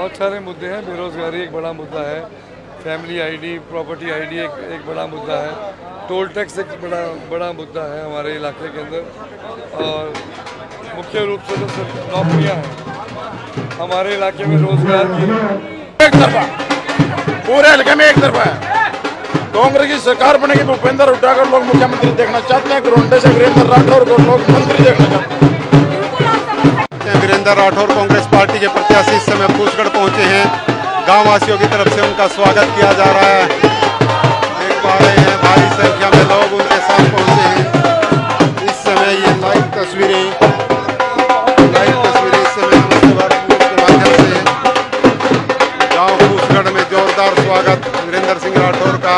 बहुत सारे मुद्दे हैं। बेरोजगारी एक बड़ा मुद्दा है, फैमिली आईडी, प्रॉपर्टी आईडी एक बड़ा मुद्दा है, टोल टैक्स एक बड़ा मुद्दा है हमारे इलाके के अंदर। और मुख्य रूप से तो सिर्फ नौकरियां हैं हमारे इलाके में, रोजगार की एक तरफा, पूरे हल्के में एक तरफा है। कांग्रेस की सरकार बनेगी, भूपेंद्र हुड्डा को लोग मुख्यमंत्री देखना चाहते हैं, ग्रोंडे से वीरेंद्र राठौर को लोग मंत्री देखना चाहते हैं। वीरेंद्र राठौर कांग्रेस पार्टी के प्रत्याशी इस समय फूसगढ़ पहुंचे हैं। गांव वासियों की तरफ से उनका स्वागत किया जा रहा है। देख पा रहे हैं भारी संख्या में लोग उनके साथ पहुंचे हैं। इस समय ये लाइव तस्वीरें इस समय नमस्ते भारत न्यूज़ के माध्यम से गांव फूसगढ़ में जोरदार स्वागत, वीरेंद्र सिंह राठौर का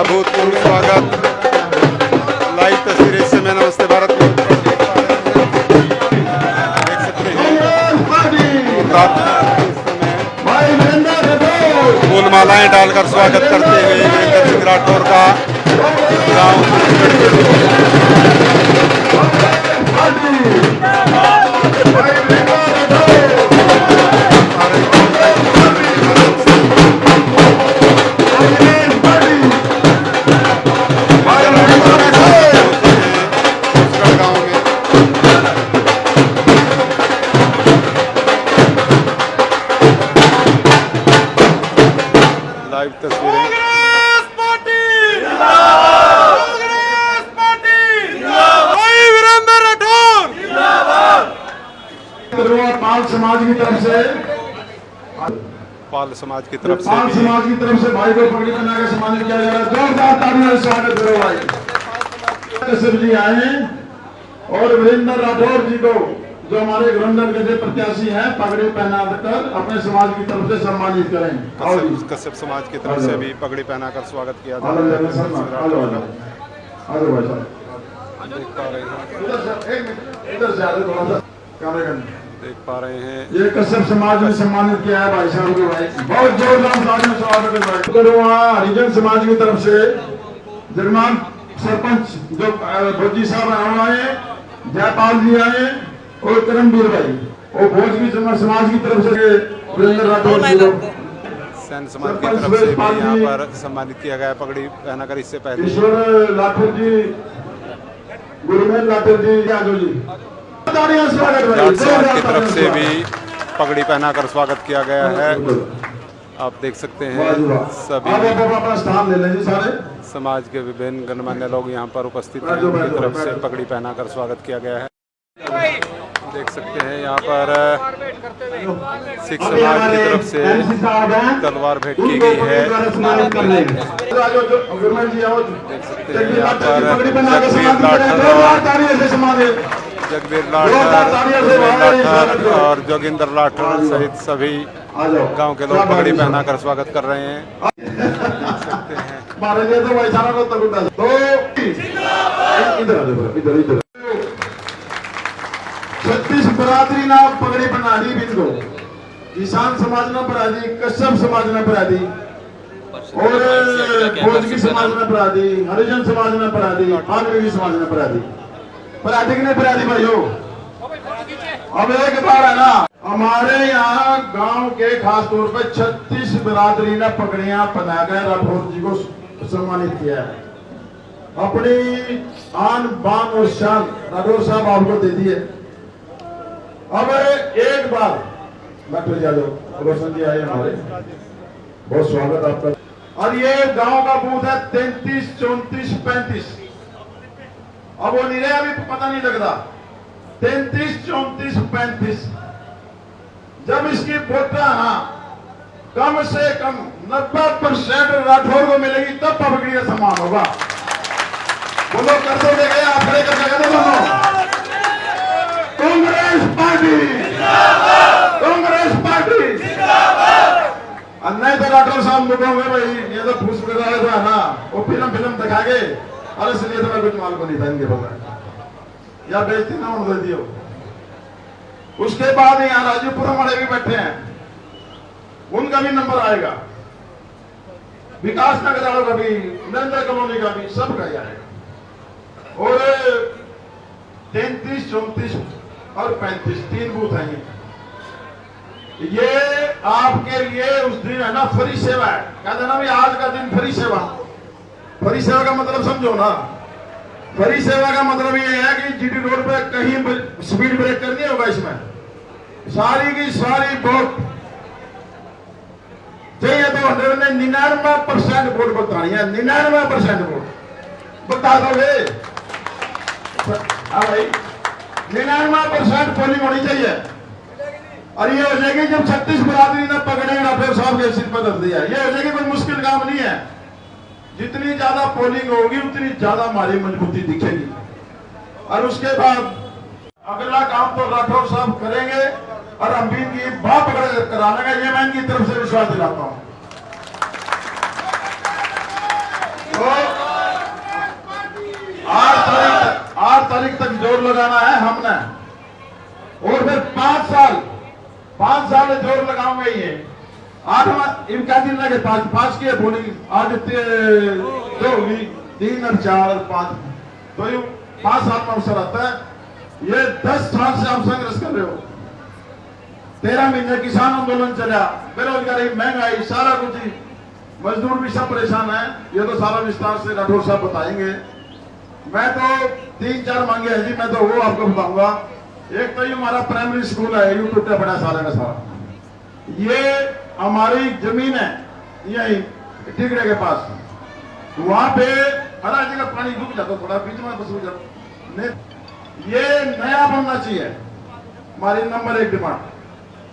अभूतपूर्व स्वागत। लाइव तस्वीरें इस समय नमस्ते भारत न्यूज़ फूल मालाएं डालकर स्वागत करते हुए वीरेंद्र सिंह राठौर का गांव लाइव तस्वीरें। पाल समाज की तरफ से पाल समाज की तरफ से भाई को पगड़ी पहना के सम्मानित किया जा रहा है। जोरदार तालियों से स्वागत करो भाई। कश्यप जी आए और वीरेंद्र राठौर जी को, जो हमारे ग्रंथन के प्रत्याशी हैं, पगड़ी पहनाकर अपने समाज की तरफ से सम्मानित करें। कश्यप समाज की तरफ से भी पगड़ी पहनाकर स्वागत किया जा रहा है। देख पा रहे हैं ये कश्यप समाज में सम्मानित किया है भाई साहब को। भाई बहुत जोरदार स्वागत है। वहाँ हरिजन समाज की तरफ से जगमान सरपंच जो भोजी साहब आए, जयपाल जी आए और करमवीर भाई, और भोजगी समाज की तरफ से वीरेंद्र राठौर जी को, सैन समाज की तरफ से भी यहाँ पर सम्मानित किया गया पगड़ी पहनाकर। इससे पहले ईश्वर लाठौर जी, गुरुमेल लाठौर जी, यादव जी, जाट समाज की तरफ से भी पगड़ी पहनाकर स्वागत किया गया है। आप देख सकते हैं सभी स्थान ले लें सारे समाज के विभिन्न गणमान्य लोग यहाँ पर उपस्थित हैं। उनकी तरफ से पगड़ी पहनाकर स्वागत किया गया है। देख सकते हैं यहाँ पर सिख समाज की तरफ से तलवार भेंट की गई है। देख सकते हैं यहाँ पर जगबीर लाठर और जोगिंदर लाठर सहित सभी गांव के लोग पगड़ी पहनाकर स्वागत कर रहे हैं। देख सकते हैं छत्तीस बरादरी ना पगड़ी बना दी बिंदु, किसान समाज ना बना दी, कश्यप समाज ना बना दी, और भोजगी समाज ने बना दी, हरिजन समाज ने बना दी, फागरी समाज ने बना दी, पराधिक ने बना दी भाइयों। अब एक बार है ना, हमारे यहाँ गांव के खास तौर पे 36 बिरादरी ने पगड़ियां पहनाकर राठौर जी को सम्मानित किया है। अपनी आन बान और शान राठौर साहब आपको दे दिए। अब एक बार डॉक्टर यादव रोशन जी आए हमारे, बहुत स्वागत आपका। और ये गांव का बूथ है 33, 34, 35। अब वो नहीं रहे, अभी पता नहीं लगता। 33, 34, 35 जब इसकी वोटा ना कम से कम 90% राठौर को मिलेगी, तब पगड़ी का सम्मान होगा। वो लोग कर तो देंगे, आप खड़े कर देंगे दोनों। Congress party, Congress party. नहीं तो राठौर साहब लोग होंगे भाई, ये तो फूस है ना, वो फिल्म दिखा के, और इसलिए तो मैं कुछ माल को नहीं था इनके पता, या बेचती ना उनको दियो। उसके बाद यहाँ राजूपुरम वाले भी बैठे हैं, उनका भी नंबर आएगा, विकास नगर वालों का भी, नरेंद्र कॉलोनी का भी, सबका ही आएगा। और 33, 34 और 35 तीन बूथ हैं ये आपके लिए उस दिन है ना फ्री सेवा है, कहते ना भी आज का दिन फ्री सेवा। फ्री सेवा का मतलब समझो ना, फ्री सेवा का मतलब ये है कि जीटी रोड पे कहीं स्पीड ब्रेकर नहीं होगा, इसमें सारी की सारी बोट चाहिए तो 99% वोट बतानी है, 99% वोट बता दोगे। हाँ भाई 99% पोलिंग होनी चाहिए। और ये हो जाएगी जब 36 बरादरी ने पकड़े राठौर साहब के सिर पर रख दिया, ये हो जाएगी, कोई मुश्किल काम नहीं है। जितनी ज्यादा पोलिंग होगी उतनी ज्यादा हमारी मजबूती दिखेगी। और उसके बाद अगला काम तो राठौर साहब करेंगे और हम भी इनकी बात पकड़ कराने का, ये मैं इनकी तरफ से विश्वास दिलाता हूं। तो 8 तारीख तक जोर लगाना है हमने, और फिर 5 साल जोर लगाऊंगे। ये 8वां इनका दिन लगे 5 की बोली, आज 2 होगी, 3 और 4 और 5, तो ये 5 साल में अवसर आता है। ये 10 साल से हम संघर्ष कर रहे हो, 13 महीने किसान आंदोलन चला, बेरोजगारी, महंगाई, सारा कुछ ही, मजदूर भी सब परेशान है। ये तो सारा विस्तार से राठौर साहब बताएंगे। मैं तो 3-4 मांगे हैं जी, मैं तो वो आपको बताऊंगा। एक तो ये हमारा प्राइमरी स्कूल है, यू टूटा पड़ा सारा का सारा। ये हमारी जमीन है यही टिकड़े के पास, वहां पे हर जगह पानी रुक जाता, थोड़ा बीच में बस रुक जाता। ये नया बनना चाहिए, हमारी नंबर 1 डिमांड।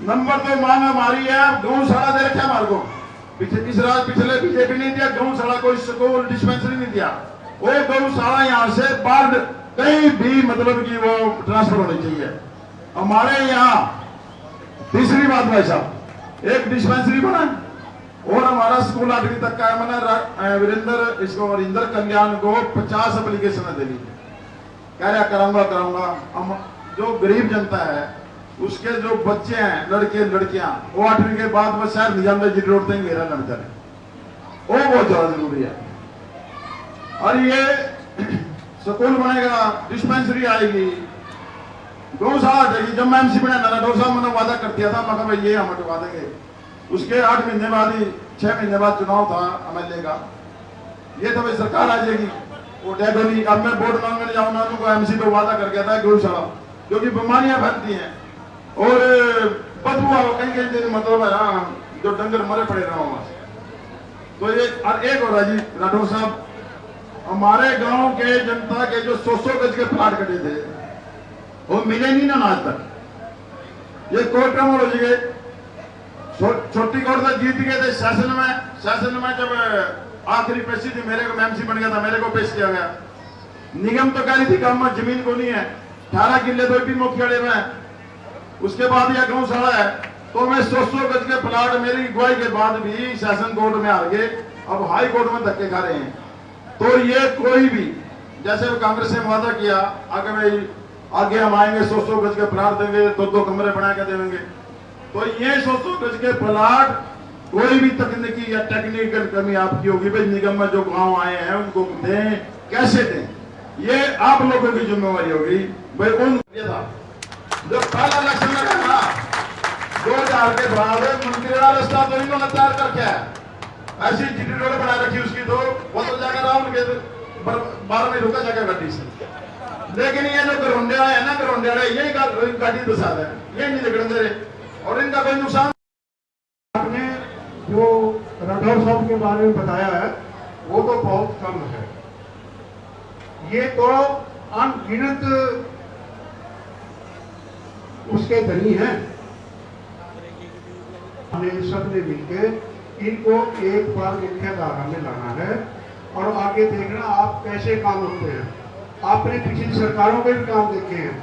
नंबर 2 मांग हमारी है, गौशाला दे रखा हमारे को, पिछले बीजेपी नहीं दिया गौशाला, कोई स्कूल डिस्पेंसरी नहीं दिया। वो गौशाला यहाँ से बाहर कहीं भी मतलब कि वो ट्रांसफर होनी चाहिए हमारे यहाँ। तीसरी बात भाई साहब, एक डिस्पेंसरी बना और हमारा स्कूल 8वीं तक का है। मैंने वीरेंद्र कल्याण को 50 एप्लीकेशन दे दी, कह रहा करूंगा। हम जो गरीब जनता है उसके जो बच्चे हैं, लड़के लड़कियां, वो 8वीं के बाद वो शहर निजाम जी रोड तक घेरा लड़ जाए, वो बहुत ज्यादा जरूरी है। और ये स्कूल बनेगा, डिस्पेंसरी आएगी, गौशाला आ जाएगी। जब मैं एमसी बना था राठौर साहब, मैंने वादा कर दिया था, मैं भाई ये हम हटवा देंगे। उसके 8 महीने बाद ही 6 महीने बाद चुनाव था एमएलए का, ये तो भाई सरकार आ जाएगी, वो डेडोली। अब मैं वोट मांगने जाऊंगा उनको, एमसी पे वादा कर गया था गौशाला, क्योंकि बीमारियां फैलती हैं और बदबू कहीं मतलब है ना, जो डंगर मरे पड़े रहा वहां से। तो ये और एक हो रहा जी राठौर साहब, हमारे गांव के जनता के जो 100 गज के प्लाट कटे थे वो मिले नहीं ना आज तक। ये कोर्ट का मोड़ हो गए, छोटी कोर्ट से जीत गए थे सेशन में जब आखिरी पेशी थी, मेरे को एमसी बन गया था, मेरे को पेश किया गया। निगम तो कह रही थी काम में जमीन को नहीं है, 18 किले तो भी मुख्यालय में। उसके बाद यह गौशाला है, तो मैं 100 गज के प्लाट मेरी अगुवाई के बाद भी सेशन कोर्ट में आ गए, अब हाई कोर्ट में धक्के खा रहे हैं। तो ये कोई भी, जैसे कांग्रेस ने वादा किया आगे हम आएंगे 100 गज के प्लाट देंगे, 2 कमरे बना के देंगे, तो ये 100 गज के प्लाट कोई भी तकनीकी या टेक्निकल कमी आपकी होगी, भाई निगम में जो गांव आए हैं उनको दें, कैसे दें, ये आप लोगों की जिम्मेवारी होगी। भाई उन जो पहला इलेक्शन में था 2000 के बाद मंत्री वाला रास्ता तो इन्होंने तैयार करके है, ऐसी जीटी रोड बना रखी उसकी, तो वो तो जाकर राउंड के 12 में रुका जाकर गाड़ी से। लेकिन ये जो गरोंडिया है ना, गरोंडिया यही गाड़ी दसा है, ये नहीं निकल दे रहे और इनका कोई नुकसान। आपने जो राठौर साहब के बारे में बताया है वो तो बहुत कम है, ये तो अनगिनत उसके धनी हैं। हमें सबने मिलकर इनको एक बार मुख्य धारा में लाना है और आगे देखना आप कैसे काम होते हैं। आपने पिछली सरकारों में भी काम देखे हैं।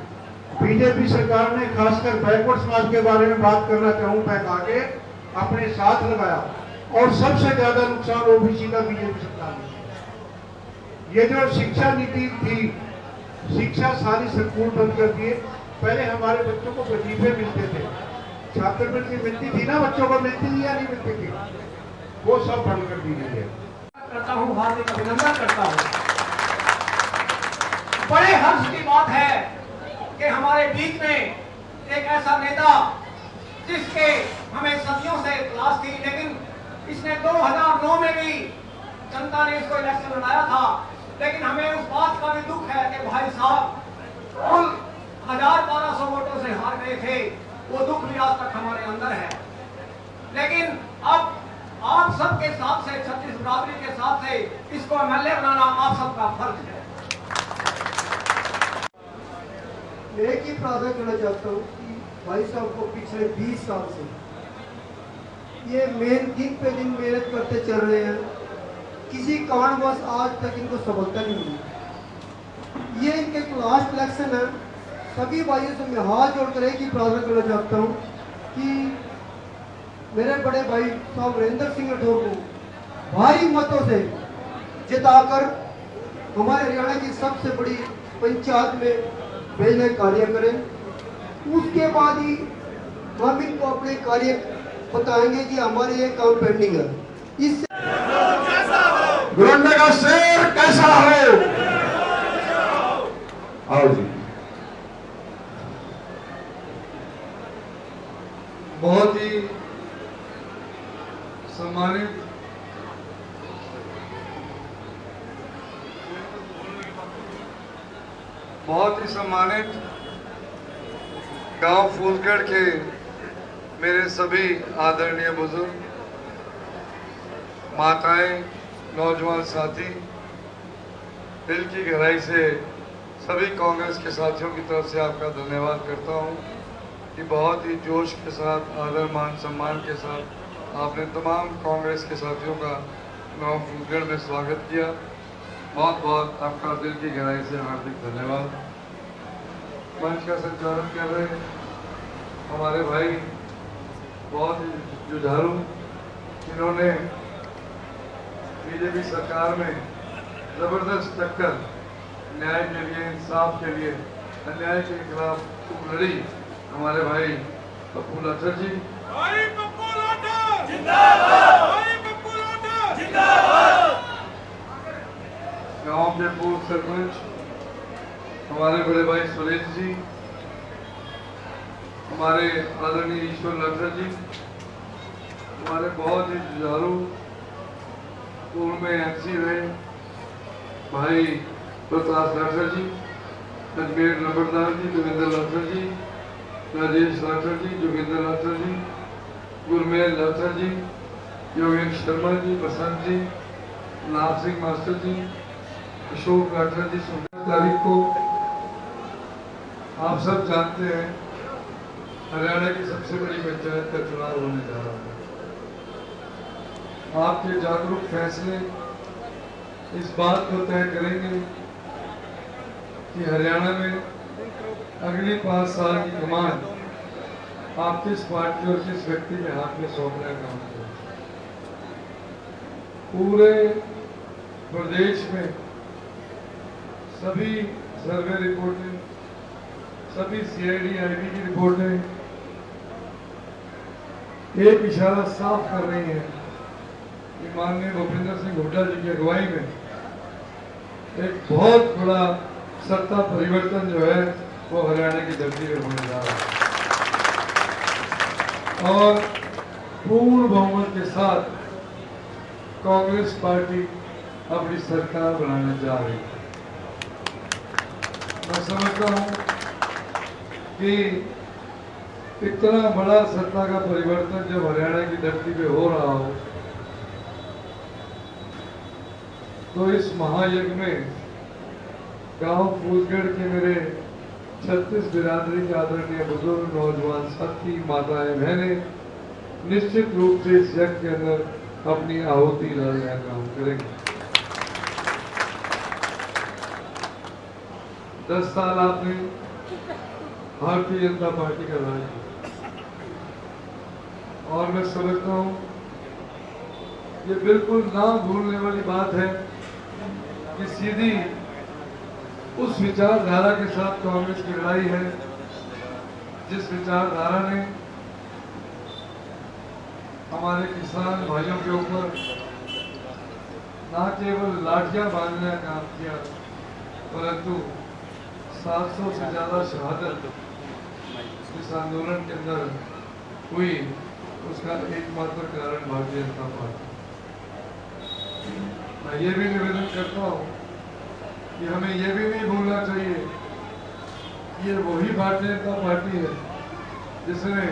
बीजेपी सरकार ने खासकर बैकवर्ड समाज के बारे में बात करना चाहूँ, मैं आगे अपने साथ लगाया और सबसे ज्यादा नुकसान ओबीसी का बीजेपी सरकार ने। ये जो शिक्षा नीति थी, शिक्षा सारी स्कूल बंद कर दिए। पहले हमारे बच्चों को वजीफे मिलते थे, छात्रवृत्ति मिलती थी ना, बच्चों को मिलती थी या नहीं मिलती थी, वो सब बंद कर दी गई है। करता हूँ, हार्दिक अभिनंदन करता हूँ। बड़े हर्ष की बात है कि हमारे बीच में एक ऐसा नेता जिसके हमें सदियों इसने 2009 में भी जनता ने इसको इलेक्शन लड़ाया था, लेकिन हमें उस बात का भी दुख है कि भाई साहब कुल 1200 वोटों से हार गए थे। वो दुख भी आज तक हमारे अंदर है। लेकिन अब आप सबके साथ से, 36 बिरादरी के साथ से इसको एमएलए बनाना आप सबका फर्ज है। मैं एक ही प्रार्थना करना चाहता हूँ कि भाई साहब को पिछले 20 साल से ये दिन पे दिन मेहनत करते चल रहे हैं, किसी कारणवश आज तक इनको सफलता नहीं मिली। ये इनके लास्ट इलेक्शन है। सभी भाइयों से मैं हाथ जोड़कर एक ही प्रार्थना करना चाहता हूँ कि मेरे बड़े भाई साहब वीरेंद्र सिंह राठौर को भारी मतों से जिताकर हमारे हरियाणा की सबसे बड़ी पंचायत में भेजने कार्य करें। उसके बाद ही हम इनको अपने कार्य बताएंगे कि हमारे ये काम पेंडिंग है। इससे घुरंडे का शेर कैसा हो? आओ जी। बहुत ही सम्मानित गांव फूलगढ़ के मेरे सभी आदरणीय बुजुर्ग, माताएं, नौजवान साथी, दिल की गहराई से सभी कांग्रेस के साथियों की तरफ से आपका धन्यवाद करता हूं कि बहुत ही जोश के साथ, आदर मान सम्मान के साथ आपने तमाम कांग्रेस के साथियों का गांव फूलगढ़ में स्वागत किया। बहुत बहुत आपका दिल की गहराई से हार्दिक धन्यवाद। मंच का संचालन कर रहे हमारे भाई बहुत ही जुझारू, इन्होंने बीजेपी सरकार में जबरदस्त टक्कर न्याय के लिए, इंसाफ के लिए, अन्याय के खिलाफ लड़ी हमारे भाई पप्पू लाठर जी। गांव के पूर्व सरपंच हमारे बड़े भाई सुरेश जी, हमारे आदरणीय ईश्वर लाठर जी, हमारे बहुत ही जुझारू पूर्व में एमसी रहे भाई प्रताप लाठर जी, अजमेर नंबरदार जी जोगिंदर लाठर जी, राजेश लाठर जी, जोगिंदर लाठर जी, गुरमेल लाठर जी, योगेश शर्मा जी, बसंत जी, लाभ सिंह मास्टर जी, अशोक लाठर जी। 16 तारीख को आप सब जानते हैं हरियाणा की सबसे बड़ी पंचायत का चुनाव होने जा रहा है। आपके जागरूक फैसले इस बात को तय करेंगे कि हरियाणा में अगली 5 साल की कमान आप किस पार्टी और किस व्यक्ति के हाथ में सौंपने का काम करें। पूरे प्रदेश में सभी सर्वे रिपोर्टें, सभी सीआईडी आईबी की रिपोर्टें एक इशारा साफ कर रही हैं कि माननीय भूपेंद्र सिंह हुड्डा जी की अगुवाई में एक बहुत बड़ा सत्ता परिवर्तन जो है वो हरियाणा की धरती पर होने जा रहा है और पूर्ण बहुमत के साथ कांग्रेस पार्टी अपनी सरकार बनाने जा रही है। मैं समझता हूं कि इतना बड़ा सत्ता का परिवर्तन जब हरियाणा की धरती पे हो रहा हो तो इस महायज्ञ में गांव फूलगढ़ के मेरे 36 बिरादरी के आदरणीय बुजुर्ग, नौजवान साथी, माताएं, बहनें निश्चित रूप से इस यज्ञ के अंदर अपनी आहुति डालने का काम करेंगे। 10 साल आपने भारतीय जनता पार्टी का राज किया और मैं समझता हूं ये बिल्कुल ना भूलने वाली बात है कि सीधी उस विचारधारा के साथ कांग्रेस की लड़ाई है जिस विचारधारा ने हमारे किसान भाइयों के ऊपर न केवल लाठियां बांधने का काम किया परंतु 700 से ज्यादा शहादत इस आंदोलन के अंदर हुई उसका एकमात्र कारण भारतीय जनता पार्टी। मैं ये भी निवेदन करता हूँ कि हमें ये भी नहीं भूलना चाहिए कि ये वही भारतीय जनता पार्टी है जिसने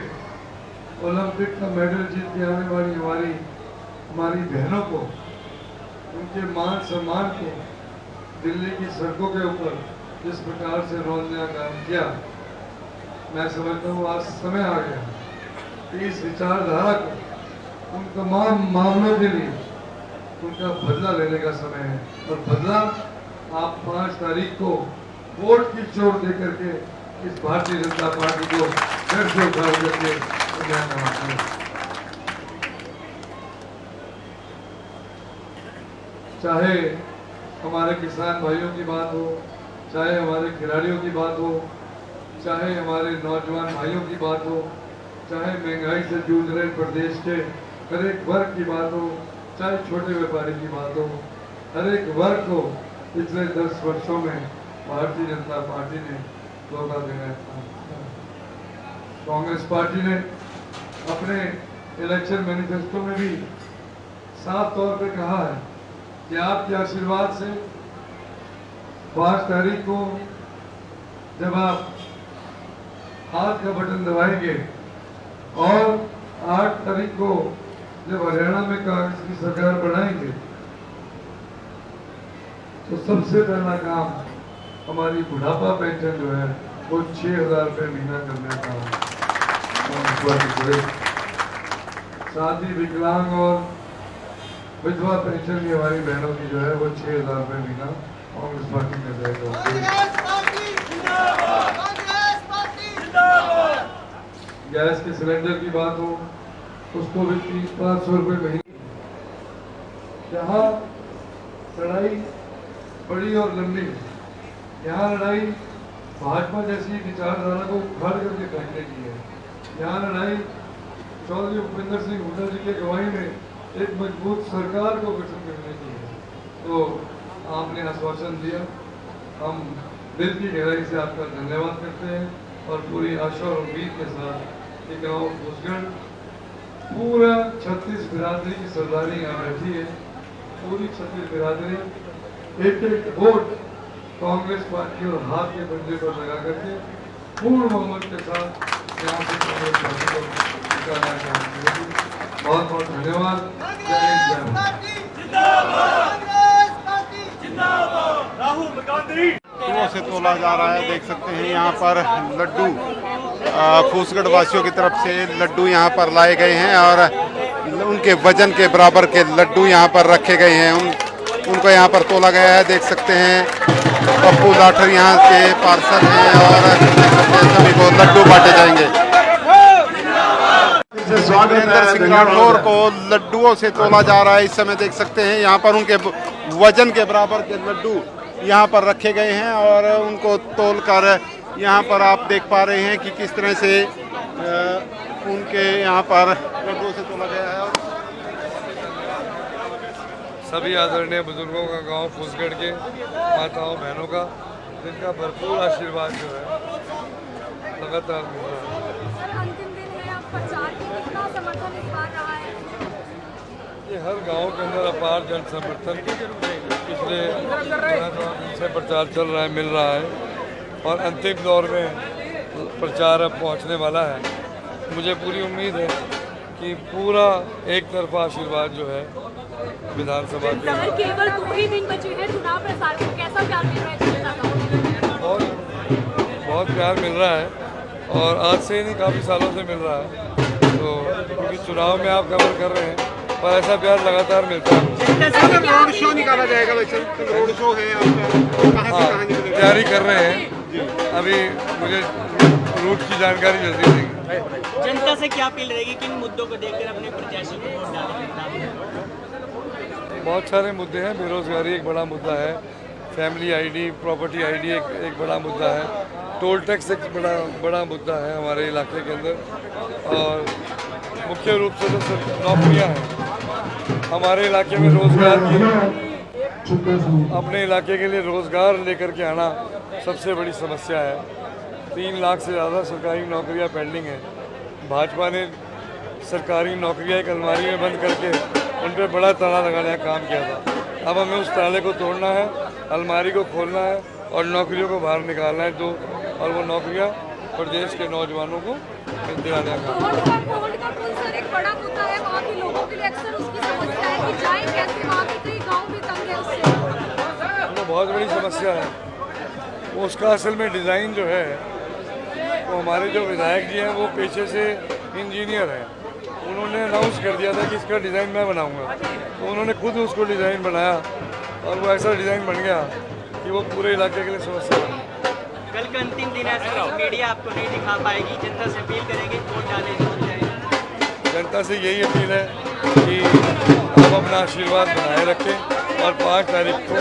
ओलंपिक का मेडल जीत के आने वाली हमारी बहनों को, उनके मान सम्मान को दिल्ली की सड़कों के ऊपर जिस प्रकार से रोलने का काम किया, मैं समझता हूँ आज समय आ गया कि इस विचारधारा को उन तमाम मामलों के लिए उनका बदला लेने का समय है। और बदला आप 5 तारीख को वोट की चोट दे करके इस भारतीय जनता पार्टी को फिर से उठा करके चाहे हमारे किसान भाइयों की बात हो, चाहे हमारे खिलाड़ियों की बात हो, चाहे हमारे नौजवान भाइयों की बात हो, चाहे महंगाई से जूझ रहे प्रदेश के हर एक वर्ग की बात हो, चाहे छोटे व्यापारी की बात हो, हर एक वर्ग को पिछले 10 वर्षों में भारतीय जनता पार्टी ने धोखा देना था। कांग्रेस पार्टी ने अपने इलेक्शन मैनिफेस्टो में भी साफ तौर पे कहा है कि आपके आशीर्वाद से 5 तारीख को जब आप हाथ का बटन दबाएंगे और 8 तारीख को जब हरियाणा में कांग्रेस की सरकार बनाएंगे तो सबसे पहला काम हमारी बुढ़ापा पेंशन जो है वो 6,000 रुपये महीना करने का। साथ ही विकलांग और विधवा पेंशन की हमारी बहनों की जो है वो 6,000 रुपये महीना कांग्रेस पार्टी में देगा। गैस के सिलेंडर की बात हो उसको भी 300-500 रुपये महीने। यहाँ लड़ाई बड़ी और लंबी, यहाँ लड़ाई भाजपा जैसी विचारधारा को उखाड़ करके फेंकने की है। यहाँ लड़ाई चौधरी भूपेंद्र सिंह हुड्डा जी की अगुवाई में एक मजबूत सरकार को गठन करने की है। तो आपने आश्वासन दिया, हम दिल की गहराई से आपका धन्यवाद करते हैं और पूरी आशा और उम्मीद के साथ कि गाँव फूसगढ़ पूरा 36 बिरादरी की सरदारी यहाँ बैठी है। पूरी 36 बिरादरी एक वोट कांग्रेस पार्टी और हाथ के बंदे पर लगा करके पूर्ण बहुमत के साथ यहाँ से कांग्रेस पार्टी को जिताना चाहती है। बहुत बहुत धन्यवाद। लड्डुओं से तोला जा रहा है। देख सकते हैं यहाँ पर लड्डू फूसगढ़ वासियों की तरफ से लड्डू यहाँ पर लाए गए हैं और उनके वजन के बराबर के लड्डू यहाँ पर रखे गए हैं। उनको यहाँ पर तोला गया है। देख सकते हैं पप्पू लाठर यहाँ के पार्षद हैं और सभी को लड्डू बांटे जाएंगे। वीरेंद्र सिंह राठौर को लड्डुओं से तोला जा रहा है। इस समय देख सकते हैं यहाँ पर उनके वजन के बराबर के लड्डू यहाँ पर रखे गए हैं और उनको तोलकर यहाँ पर आप देख पा रहे हैं कि किस तरह से उनके यहाँ पर लड्डुओं से तोला गया है। सभी आदरणीय बुजुर्गों का, गांव फूसगढ़ के माताओं बहनों का, जिनका भरपूर आशीर्वाद जो है लगातार मिल रहा है। अंतिम दिन है, अब प्रचार की कितना समर्थन इस बार रहा है? ये हर गांव के अंदर अपार जन समर्थन पिछले 15 दिन से प्रचार चल रहा है, मिल रहा है और अंतिम दौर में प्रचार अब पहुंचने वाला है। मुझे पूरी उम्मीद है कि पूरा एक तरफा आशीर्वाद जो है विधानसभा के केवल 2 ही दिन बचे हैं चुनाव प्रचार को, कैसा प्यार मिल रहा है? बहुत प्यार मिल रहा है और आज से नहीं काफ़ी सालों से मिल रहा है। तो क्योंकि चुनाव में आप कवर कर रहे हैं पर ऐसा प्यार लगातार मिलता है। रोड शो निकाला जाएगा, वैसे रोड शो है हाँ, तैयारी कर रहे हैं। अभी मुझे रूट की जानकारी जल्दी देंगे। जनता से क्या अपील रहेगी, किन मुद्दों को देखकर अपने प्रत्याशी को वोट डालेंगे? बहुत सारे मुद्दे हैं। बेरोजगारी एक बड़ा मुद्दा है, फैमिली आईडी, प्रॉपर्टी आईडी एक बड़ा मुद्दा है, टोल टैक्स एक बड़ा मुद्दा है हमारे इलाके के अंदर और मुख्य रूप से तो नौकरियां हैं। हमारे इलाके में रोजगार की, अपने इलाके के लिए रोजगार लेकर के आना सबसे बड़ी समस्या है। 3 लाख से ज़्यादा सरकारी नौकरियां पेंडिंग हैं। भाजपा ने सरकारी नौकरियां एक अलमारी में बंद करके उन पर बड़ा ताला लगाने का काम किया था। अब हमें उस ताले को तोड़ना है, अलमारी को खोलना है और नौकरियों को बाहर निकालना है और वो नौकरियां प्रदेश के नौजवानों को दिलाने का काम। कोविड का पुल सर एक बड़ा मुद्दा है वहाँ के लोगों के लिए, अक्सर उसकी समस्या है कि जाए कैसे, वहाँ के कई गाँव भी तंग है उससे। वो बहुत बड़ी समस्या है। वो उसका असल में डिज़ाइन जो है, वो हमारे जो विधायक जी हैं वो पेशे से इंजीनियर हैं। उन्होंने अनाउंस कर दिया था कि इसका डिज़ाइन मैं बनाऊंगा, तो उन्होंने खुद उसको डिज़ाइन बनाया और वो ऐसा डिज़ाइन बन गया कि वो पूरे इलाके के लिए समस्या बन गई। कल का अंतिम दिन है सर, मीडिया आपको नहीं दिखा पाएगी, जनता से अपील करेंगे वोट डालें तो जाए। जनता से यही अपील है कि आप अपना आशीर्वाद बनाए रखें और 5 तारीख को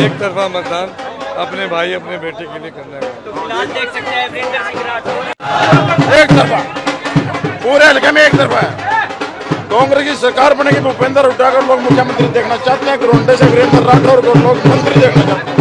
एक तरफा मतदान अपने भाई अपने बेटे के लिए करना है। तो फिलहाल देख सकते हैं वीरेंद्र सिंह राठौर एक तरफा, पूरे हल्के में एक तरफा है। कांग्रेस की सरकार बनेगी, भूपेंद्र हुड्डा को लोग मुख्यमंत्री देखना चाहते हैं, रोंडे से वीरेंद्र राठौर को लोग मंत्री देखना चाहते हैं।